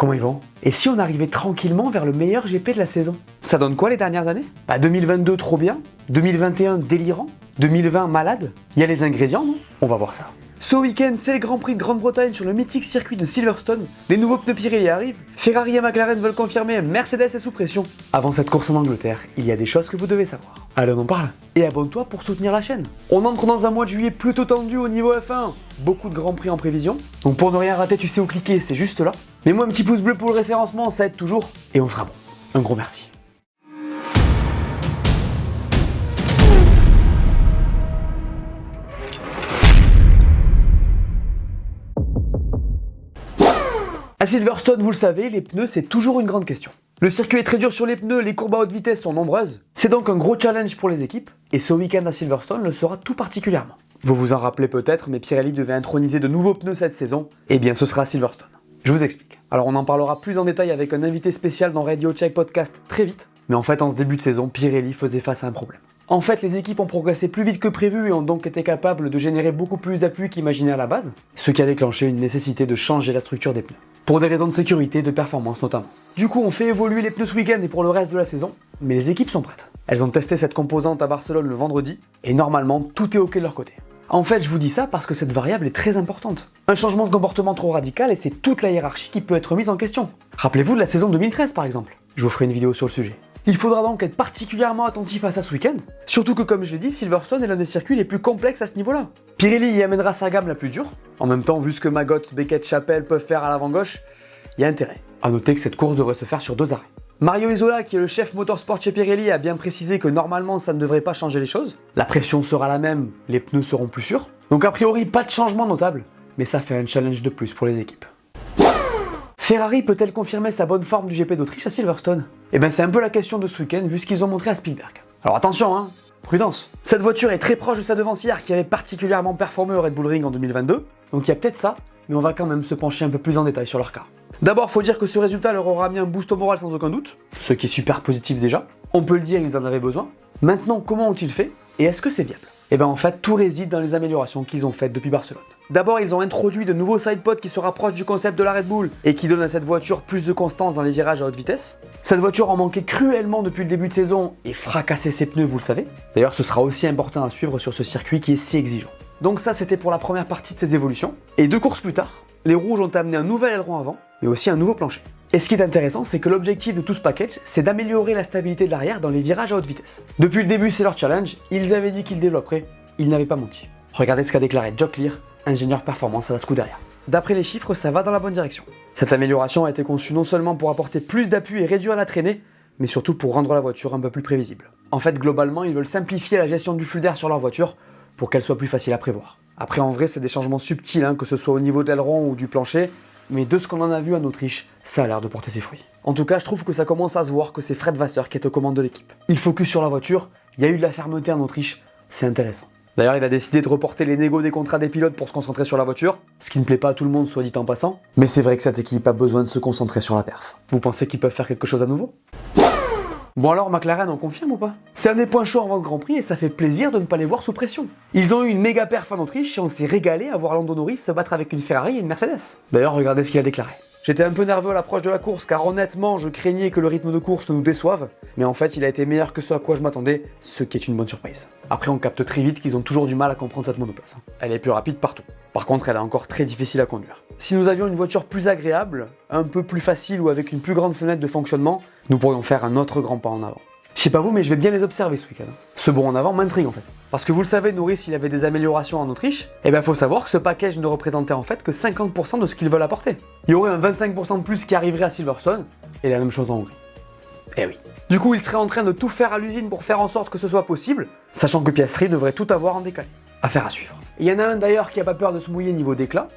Comment ils vont? Et si on arrivait tranquillement vers le meilleur GP de la saison? Ça donne quoi les dernières années? 2022 trop bien, 2021 délirant, 2020 malade. Il y a les ingrédients, non? On va voir ça. Ce week-end, c'est le Grand Prix de Grande-Bretagne sur le mythique circuit de Silverstone. Les nouveaux pneus Pirelli arrivent, Ferrari et McLaren veulent confirmer, Mercedes est sous pression. Avant cette course en Angleterre, il y a des choses que vous devez savoir. Allez, on en parle. Et abonne-toi pour soutenir la chaîne. On entre dans un mois de juillet plutôt tendu au niveau F1. Beaucoup de Grands Prix en prévision. Donc pour ne rien rater, tu sais où cliquer, c'est juste là. Mets-moi un petit pouce bleu pour le référencement, ça aide toujours. Et on sera bon. Un gros merci. À Silverstone, vous le savez, les pneus, c'est toujours une grande question. Le circuit est très dur sur les pneus, les courbes à haute vitesse sont nombreuses. C'est donc un gros challenge pour les équipes, et ce week-end à Silverstone le sera tout particulièrement. Vous vous en rappelez peut-être, mais Pirelli devait introniser de nouveaux pneus cette saison, et bien ce sera à Silverstone. Je vous explique. Alors on en parlera plus en détail avec un invité spécial dans Radio Check Podcast très vite, mais en fait en ce début de saison, Pirelli faisait face à un problème. En fait, les équipes ont progressé plus vite que prévu et ont donc été capables de générer beaucoup plus d'appui qu'imaginé à la base, ce qui a déclenché une nécessité de changer la structure des pneus. Pour des raisons de sécurité et de performance notamment. Du coup, on fait évoluer les pneus ce week-end et pour le reste de la saison, mais les équipes sont prêtes. Elles ont testé cette composante à Barcelone le vendredi, et normalement, tout est ok de leur côté. En fait, je vous dis ça parce que cette variable est très importante. Un changement de comportement trop radical et c'est toute la hiérarchie qui peut être mise en question. Rappelez-vous de la saison 2013 par exemple. Je vous ferai une vidéo sur le sujet. Il faudra donc être particulièrement attentif à ça ce week-end, surtout que comme je l'ai dit, Silverstone est l'un des circuits les plus complexes à ce niveau-là. Pirelli y amènera sa gamme la plus dure. En même temps, vu ce que Maggot, Beckett, Chapelle peuvent faire à l'avant-gauche, il y a intérêt. A noter que cette course devrait se faire sur 2 arrêts. Mario Isola, qui est le chef motorsport chez Pirelli, a bien précisé que normalement ça ne devrait pas changer les choses. La pression sera la même, les pneus seront plus sûrs. Donc a priori pas de changement notable, mais ça fait un challenge de plus pour les équipes. Ferrari peut-elle confirmer sa bonne forme du GP d'Autriche à Silverstone? Eh ben c'est un peu la question de ce week-end vu ce qu'ils ont montré à Spielberg. Alors attention hein, prudence. Cette voiture est très proche de sa devancière qui avait particulièrement performé au Red Bull Ring en 2022, donc il y a peut-être ça, mais on va quand même se pencher un peu plus en détail sur leur cas. D'abord, faut dire que ce résultat leur aura mis un boost au moral sans aucun doute, ce qui est super positif déjà. On peut le dire, ils en avaient besoin. Maintenant, comment ont-ils fait et est-ce que c'est viable? Eh ben en fait, tout réside dans les améliorations qu'ils ont faites depuis Barcelone. D'abord, ils ont introduit de nouveaux sidepods qui se rapprochent du concept de la Red Bull et qui donnent à cette voiture plus de constance dans les virages à haute vitesse. Cette voiture en manquait cruellement depuis le début de saison et fracassait ses pneus, vous le savez. D'ailleurs, ce sera aussi important à suivre sur ce circuit qui est si exigeant. Donc ça, c'était pour la première partie de ces évolutions. Et 2 courses plus tard, les rouges ont amené un nouvel aileron avant, mais aussi un nouveau plancher. Et ce qui est intéressant, c'est que l'objectif de tout ce package, c'est d'améliorer la stabilité de l'arrière dans les virages à haute vitesse. Depuis le début, c'est leur challenge, ils avaient dit qu'ils développeraient, ils n'avaient pas menti. Regardez ce qu'a déclaré Joe Clear, ingénieur performance à la Scuderia. D'après les chiffres, ça va dans la bonne direction. Cette amélioration a été conçue non seulement pour apporter plus d'appui et réduire la traînée, mais surtout pour rendre la voiture un peu plus prévisible. En fait, globalement, ils veulent simplifier la gestion du flux d'air sur leur voiture pour qu'elle soit plus facile à prévoir. Après, en vrai, c'est des changements subtils, que ce soit au niveau de l'aileron ou du plancher, mais de ce qu'on en a vu en Autriche, ça a l'air de porter ses fruits. En tout cas, je trouve que ça commence à se voir que c'est Fred Vasseur qui est aux commandes de l'équipe. Il focus sur la voiture, il y a eu de la fermeté en Autriche, c'est intéressant. D'ailleurs, il a décidé de reporter les négos des contrats des pilotes pour se concentrer sur la voiture, ce qui ne plaît pas à tout le monde, soit dit en passant, mais c'est vrai que cette équipe a besoin de se concentrer sur la perf. Vous pensez qu'ils peuvent faire quelque chose à nouveau? Bon alors, McLaren, on confirme ou pas? C'est un des points chauds avant ce Grand Prix et ça fait plaisir de ne pas les voir sous pression. Ils ont eu une méga perf en Autriche et on s'est régalé à voir Lando Norris se battre avec une Ferrari et une Mercedes. D'ailleurs, regardez ce qu'il a déclaré. J'étais un peu nerveux à l'approche de la course car honnêtement, je craignais que le rythme de course nous déçoive, mais en fait, il a été meilleur que ce à quoi je m'attendais, ce qui est une bonne surprise. Après, on capte très vite qu'ils ont toujours du mal à comprendre cette monoplace. Elle est plus rapide partout. Par contre, elle est encore très difficile à conduire. Si nous avions une voiture plus agréable, un peu plus facile ou avec une plus grande fenêtre de fonctionnement, nous pourrions faire un autre grand pas en avant. Je sais pas vous, mais je vais bien les observer ce week-end. Ce bond en avant m'intrigue en fait. Parce que vous le savez, Norris, il avait des améliorations en Autriche, et ben faut savoir que ce package ne représentait en fait que 50% de ce qu'ils veulent apporter. Il y aurait un 25% de plus qui arriverait à Silverstone, et la même chose en Hongrie. Eh oui. Du coup, il serait en train de tout faire à l'usine pour faire en sorte que ce soit possible, sachant que Piastri devrait tout avoir en décalé. Affaire à suivre. Il y en a un d'ailleurs qui a pas peur de se mouiller niveau d'éclat,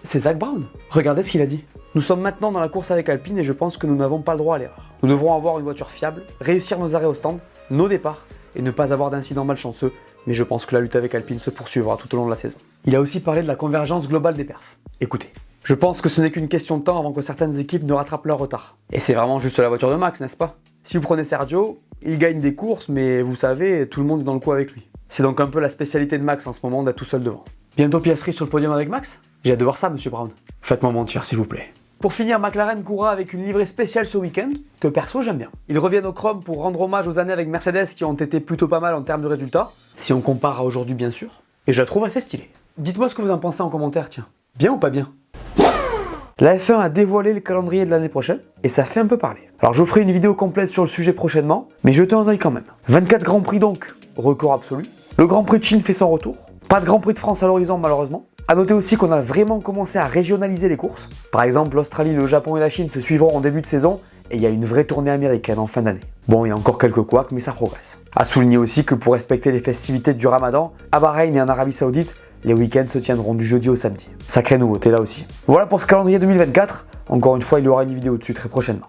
c'est Zak Brown. Regardez ce qu'il a dit. Nous sommes maintenant dans la course avec Alpine et je pense que nous n'avons pas le droit à l'erreur. Nous devrons avoir une voiture fiable, réussir nos arrêts au stand, nos départs et ne pas avoir d'incidents malchanceux, mais je pense que la lutte avec Alpine se poursuivra tout au long de la saison. Il a aussi parlé de la convergence globale des perfs. Écoutez, je pense que ce n'est qu'une question de temps avant que certaines équipes ne rattrapent leur retard. Et c'est vraiment juste la voiture de Max, n'est-ce pas? Si vous prenez Sergio, il gagne des courses, mais vous savez, tout le monde est dans le coup avec lui. C'est donc un peu la spécialité de Max en ce moment d'être tout seul devant. Bientôt Piastri sur le podium avec Max? J'ai hâte de voir ça, monsieur Brown. Faites-moi mentir, s'il vous plaît. Pour finir, McLaren courra avec une livrée spéciale ce week-end, que perso j'aime bien. Ils reviennent au chrome pour rendre hommage aux années avec Mercedes qui ont été plutôt pas mal en termes de résultats, si on compare à aujourd'hui bien sûr, et je la trouve assez stylée. Dites-moi ce que vous en pensez en commentaire, tiens. Bien ou pas bien? La F1 a dévoilé le calendrier de l'année prochaine, et ça fait un peu parler. Alors je vous ferai une vidéo complète sur le sujet prochainement, mais jetez un œil quand même. 24 Grands Prix donc, record absolu. Le Grand Prix de Chine fait son retour. Pas de Grand Prix de France à l'horizon malheureusement. A noter aussi qu'on a vraiment commencé à régionaliser les courses. Par exemple, l'Australie, le Japon et la Chine se suivront en début de saison, et il y a une vraie tournée américaine en fin d'année. Bon, il y a encore quelques couacs, mais ça progresse. A souligner aussi que pour respecter les festivités du Ramadan, à Bahreïn et en Arabie Saoudite, les week-ends se tiendront du jeudi au samedi. Sacrée nouveauté là aussi. Voilà pour ce calendrier 2024. Encore une fois, il y aura une vidéo dessus très prochainement.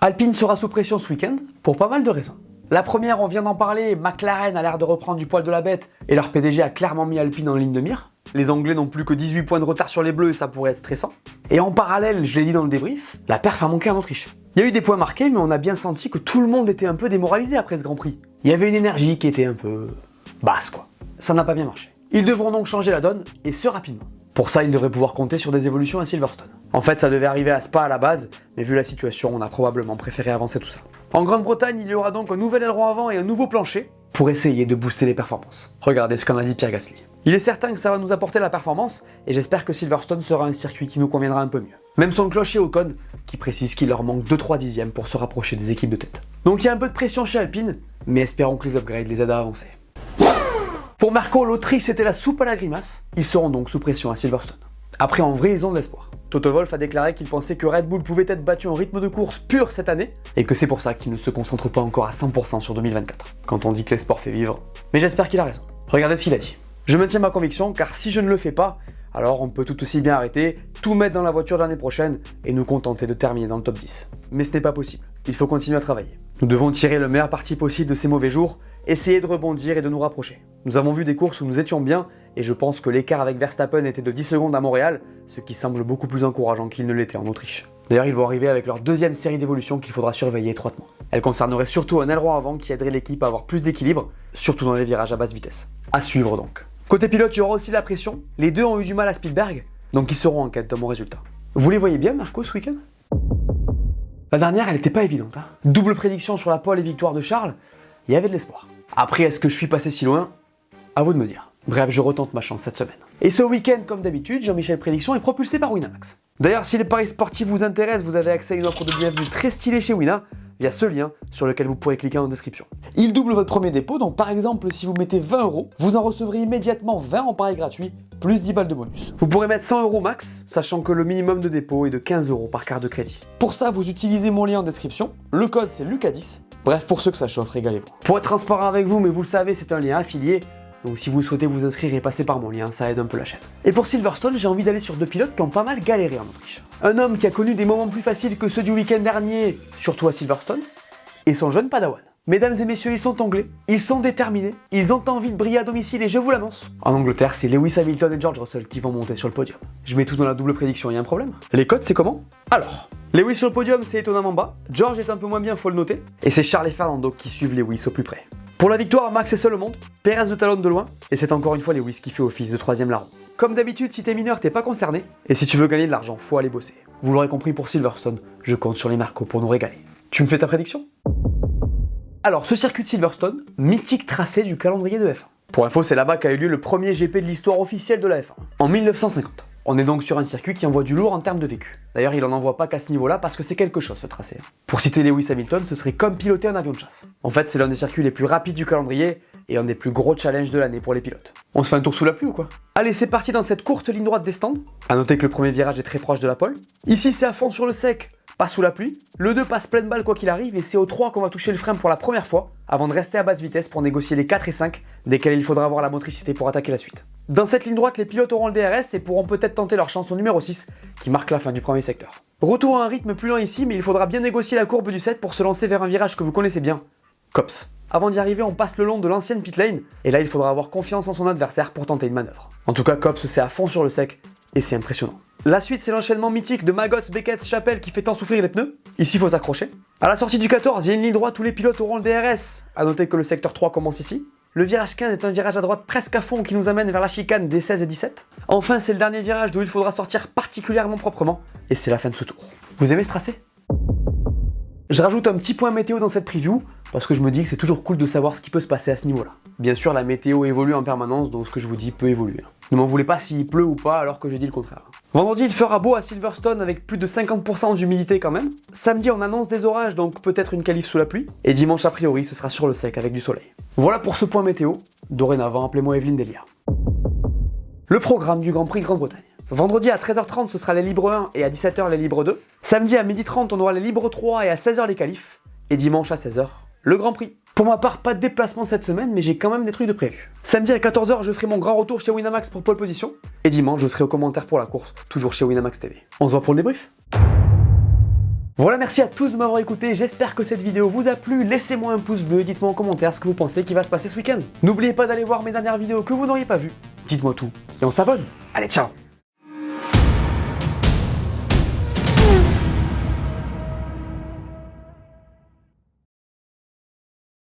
Alpine sera sous pression ce week-end pour pas mal de raisons. La première, on vient d'en parler, McLaren a l'air de reprendre du poil de la bête et leur PDG a clairement mis Alpine en ligne de mire. Les Anglais n'ont plus que 18 points de retard sur les Bleus et ça pourrait être stressant. Et en parallèle, je l'ai dit dans le débrief, la perf a manqué en Autriche. Il y a eu des points marqués, mais on a bien senti que tout le monde était un peu démoralisé après ce Grand Prix. Il y avait une énergie qui était un peu basse quoi. Ça n'a pas bien marché. Ils devront donc changer la donne, et ce rapidement. Pour ça, ils devraient pouvoir compter sur des évolutions à Silverstone. En fait, ça devait arriver à Spa à la base, mais vu la situation, on a probablement préféré avancer tout ça. En Grande-Bretagne, il y aura donc un nouvel aileron avant et un nouveau plancher, pour essayer de booster les performances. Regardez ce qu'en a dit Pierre Gasly. Il est certain que ça va nous apporter la performance, et j'espère que Silverstone sera un circuit qui nous conviendra un peu mieux. Même son clocher Ocon, qui précise qu'il leur manque 2-3 dixièmes pour se rapprocher des équipes de tête. Donc il y a un peu de pression chez Alpine, mais espérons que les upgrades les aident à avancer. Pour Marco, l'Autriche c'était la soupe à la grimace, ils seront donc sous pression à Silverstone. Après en vrai ils ont de l'espoir. Toto Wolff a déclaré qu'il pensait que Red Bull pouvait être battu en rythme de course pur cette année, et que c'est pour ça qu'il ne se concentre pas encore à 100% sur 2024, quand on dit que les sports fait vivre. Mais j'espère qu'il a raison. Regardez ce qu'il a dit. Je maintiens ma conviction, car si je ne le fais pas, alors on peut tout aussi bien arrêter, tout mettre dans la voiture l'année prochaine, et nous contenter de terminer dans le top 10. Mais ce n'est pas possible, il faut continuer à travailler. Nous devons tirer le meilleur parti possible de ces mauvais jours, essayer de rebondir et de nous rapprocher. Nous avons vu des courses où nous étions bien, et je pense que l'écart avec Verstappen était de 10 secondes à Montréal, ce qui semble beaucoup plus encourageant qu'il ne l'était en Autriche. D'ailleurs, ils vont arriver avec leur deuxième série d'évolutions qu'il faudra surveiller étroitement. Elle concernerait surtout un aileron avant qui aiderait l'équipe à avoir plus d'équilibre, surtout dans les virages à basse vitesse. À suivre donc. Côté pilote, il y aura aussi la pression. Les deux ont eu du mal à Spielberg, donc ils seront en quête de mon résultat. Vous les voyez bien, Marco, ce week-end? La dernière, elle n'était pas évidente. Double prédiction sur la pole et victoire de Charles, il y avait de l'espoir. Après, est-ce que je suis passé si loin? À vous de me dire. Bref, je retente ma chance cette semaine. Et ce week-end, comme d'habitude, Jean-Michel Prédiction est propulsé par Winamax. D'ailleurs, si les paris sportifs vous intéressent, vous avez accès à une offre de bienvenue très stylée chez Wina, via ce lien sur lequel vous pourrez cliquer en description. Il double votre premier dépôt, donc par exemple, si vous mettez 20 €, vous en recevrez immédiatement 20 en paris gratuit, plus 10 balles de bonus. Vous pourrez mettre 100 € max, sachant que le minimum de dépôt est de 15 € par carte de crédit. Pour ça, vous utilisez mon lien en description, le code c'est Lucas10. Bref, pour ceux que ça chauffe, régalez-vous. Pour être transparent avec vous, mais vous le savez, c'est un lien affilié, donc si vous souhaitez vous inscrire et passer par mon lien, ça aide un peu la chaîne. Et pour Silverstone, j'ai envie d'aller sur deux pilotes qui ont pas mal galéré en Autriche. Un homme qui a connu des moments plus faciles que ceux du week-end dernier, surtout à Silverstone, et son jeune padawan. Mesdames et messieurs, ils sont anglais, ils sont déterminés, ils ont envie de briller à domicile et je vous l'annonce. En Angleterre, c'est Lewis Hamilton et George Russell qui vont monter sur le podium. Je mets tout dans la double prédiction, il y a un problème? Les cotes, c'est comment? Alors, Lewis sur le podium, c'est étonnamment bas, George est un peu moins bien, faut le noter, et c'est Charles et Fernando qui suivent Lewis au plus près. Pour la victoire, Max est seul au monde, Perez de talonne de loin, et c'est encore une fois Lewis qui fait office de troisième larron. Comme d'habitude, si t'es mineur, t'es pas concerné, et si tu veux gagner de l'argent, faut aller bosser. Vous l'aurez compris pour Silverstone, je compte sur les Marcos pour nous régaler. Tu me fais ta prédiction? Alors, ce circuit de Silverstone, mythique tracé du calendrier de F1. Pour info, c'est là-bas qu'a eu lieu le premier GP de l'histoire officielle de la F1, en 1950. On est donc sur un circuit qui envoie du lourd en termes de vécu. D'ailleurs, il en envoie pas qu'à ce niveau-là parce que c'est quelque chose ce tracé. Pour citer Lewis Hamilton, ce serait comme piloter un avion de chasse. En fait, c'est l'un des circuits les plus rapides du calendrier et un des plus gros challenges de l'année pour les pilotes. On se fait un tour sous la pluie ou quoi? Allez, c'est parti dans cette courte ligne droite des stands. A noter que le premier virage est très proche de la pole. Ici, c'est à fond sur le sec, pas sous la pluie. Le 2 passe pleine balle quoi qu'il arrive et c'est au 3 qu'on va toucher le frein pour la première fois, avant de rester à basse vitesse pour négocier les 4 et 5, desquels il faudra avoir la motricité pour attaquer la suite. Dans cette ligne droite, les pilotes auront le DRS et pourront peut-être tenter leur chance au numéro 6, qui marque la fin du premier secteur. Retour à un rythme plus lent ici, mais il faudra bien négocier la courbe du 7 pour se lancer vers un virage que vous connaissez bien, Copse. Avant d'y arriver, on passe le long de l'ancienne pit lane, et là il faudra avoir confiance en son adversaire pour tenter une manœuvre. En tout cas, Copse c'est à fond sur le sec, et c'est impressionnant. La suite, c'est l'enchaînement mythique de Maggots, Beckett, Chapelle qui fait tant souffrir les pneus. Ici, il faut s'accrocher. À la sortie du 14, il y a une ligne droite où les pilotes auront le DRS. A noter que le secteur 3 commence ici. Le virage 15 est un virage à droite presque à fond qui nous amène vers la chicane des 16 et 17. Enfin, c'est le dernier virage d'où il faudra sortir particulièrement proprement, et c'est la fin de ce tour. Vous aimez ce tracé? Je rajoute un petit point météo dans cette preview, parce que je me dis que c'est toujours cool de savoir ce qui peut se passer à ce niveau-là. Bien sûr, la météo évolue en permanence, donc ce que je vous dis peut évoluer. Ne m'en voulez pas s'il pleut ou pas alors que j'ai dit le contraire. Vendredi, il fera beau à Silverstone avec plus de 50% d'humidité quand même. Samedi, on annonce des orages, donc peut-être une qualif sous la pluie. Et dimanche, a priori, ce sera sur le sec avec du soleil. Voilà pour ce point météo. Dorénavant, appelez-moi Evelyne Delia. Le programme du Grand Prix de Grande-Bretagne. Vendredi à 13h30, ce sera les libres 1 et à 17h les libres 2. Samedi à 12h30, on aura les libres 3 et à 16h les qualifs. Et dimanche à 16h, le Grand Prix. Pour ma part, pas de déplacement cette semaine, mais j'ai quand même des trucs de prévu. Samedi à 14h, je ferai mon grand retour chez Winamax pour pole position. Et dimanche, je serai aux commentaires pour la course, toujours chez Winamax TV. On se voit pour le débrief. Voilà, merci à tous de m'avoir écouté, j'espère que cette vidéo vous a plu, laissez-moi un pouce bleu et dites-moi en commentaire ce que vous pensez qui va se passer ce week-end. N'oubliez pas d'aller voir mes dernières vidéos que vous n'auriez pas vues, dites-moi tout, et on s'abonne. Allez, ciao!